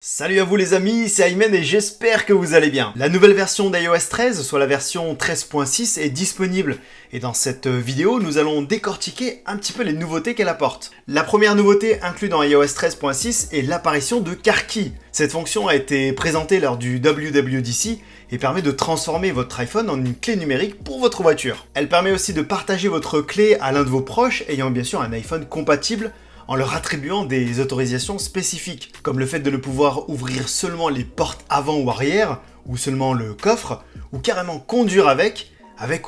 Salut à vous les amis, c'est Aymen et j'espère que vous allez bien. La nouvelle version d'iOS 13, soit la version 13.6, est disponible. Et dans cette vidéo, nous allons décortiquer un petit peu les nouveautés qu'elle apporte. La première nouveauté inclue dans iOS 13.6 est l'apparition de Car Key. Cette fonction a été présentée lors du WWDC et permet de transformer votre iPhone en une clé numérique pour votre voiture. Elle permet aussi de partager votre clé à l'un de vos proches ayant bien sûr un iPhone compatible en leur attribuant des autorisations spécifiques, comme le fait de ne pouvoir ouvrir seulement les portes avant ou arrière, ou seulement le coffre, ou carrément conduire avec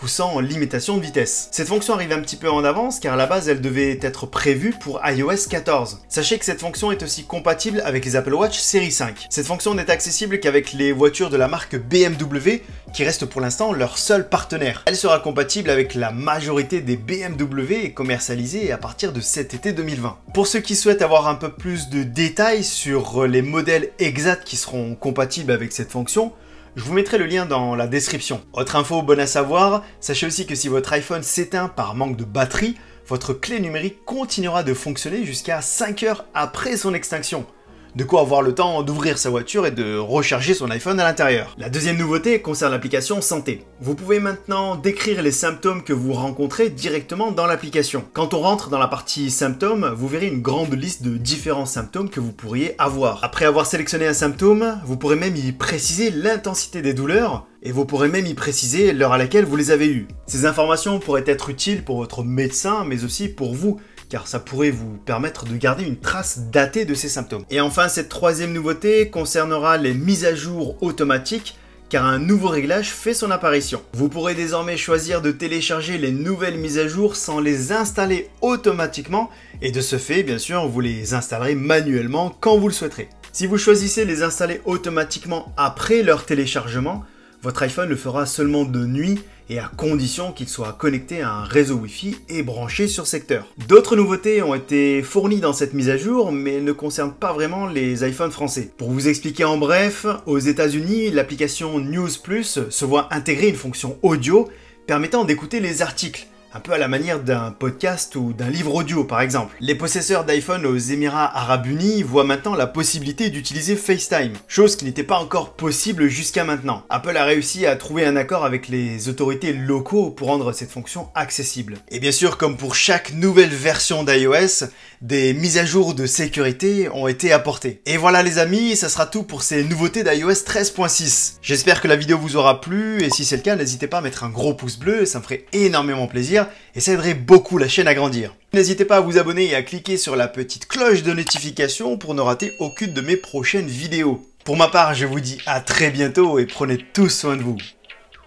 ou sans limitation de vitesse. Cette fonction arrive un petit peu en avance car à la base elle devait être prévue pour iOS 14. Sachez que cette fonction est aussi compatible avec les Apple Watch série 5. Cette fonction n'est accessible qu'avec les voitures de la marque BMW qui reste pour l'instant leur seul partenaire. Elle sera compatible avec la majorité des BMW et commercialisée à partir de cet été 2020. Pour ceux qui souhaitent avoir un peu plus de détails sur les modèles exacts qui seront compatibles avec cette fonction, je vous mettrai le lien dans la description. Autre info bonne à savoir, sachez aussi que si votre iPhone s'éteint par manque de batterie, votre clé numérique continuera de fonctionner jusqu'à 5 heures après son extinction. De quoi avoir le temps d'ouvrir sa voiture et de recharger son iPhone à l'intérieur. La deuxième nouveauté concerne l'application Santé. Vous pouvez maintenant décrire les symptômes que vous rencontrez directement dans l'application. Quand on rentre dans la partie symptômes, vous verrez une grande liste de différents symptômes que vous pourriez avoir. Après avoir sélectionné un symptôme, vous pourrez même y préciser l'intensité des douleurs et vous pourrez même y préciser l'heure à laquelle vous les avez eues. Ces informations pourraient être utiles pour votre médecin, mais aussi pour vous, car ça pourrait vous permettre de garder une trace datée de ces symptômes. Et enfin, cette troisième nouveauté concernera les mises à jour automatiques, car un nouveau réglage fait son apparition. Vous pourrez désormais choisir de télécharger les nouvelles mises à jour sans les installer automatiquement, et de ce fait, bien sûr, vous les installerez manuellement quand vous le souhaiterez. Si vous choisissez les installer automatiquement après leur téléchargement, votre iPhone le fera seulement de nuit et à condition qu'il soit connecté à un réseau Wi-Fi et branché sur secteur. D'autres nouveautés ont été fournies dans cette mise à jour, mais ne concernent pas vraiment les iPhones français. Pour vous expliquer en bref, aux États-Unis, l'application News Plus se voit intégrer une fonction audio permettant d'écouter les articles, un peu à la manière d'un podcast ou d'un livre audio par exemple. Les possesseurs d'iPhone aux Émirats Arabes Unis voient maintenant la possibilité d'utiliser FaceTime, chose qui n'était pas encore possible jusqu'à maintenant. Apple a réussi à trouver un accord avec les autorités locaux pour rendre cette fonction accessible. Et bien sûr, comme pour chaque nouvelle version d'iOS, des mises à jour de sécurité ont été apportées. Et voilà les amis, ça sera tout pour ces nouveautés d'iOS 13.6. J'espère que la vidéo vous aura plu, et si c'est le cas, n'hésitez pas à mettre un gros pouce bleu, ça me ferait énormément plaisir, et ça aiderait beaucoup la chaîne à grandir. N'hésitez pas à vous abonner et à cliquer sur la petite cloche de notification pour ne rater aucune de mes prochaines vidéos. Pour ma part, je vous dis à très bientôt et prenez tous soin de vous.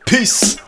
Peace!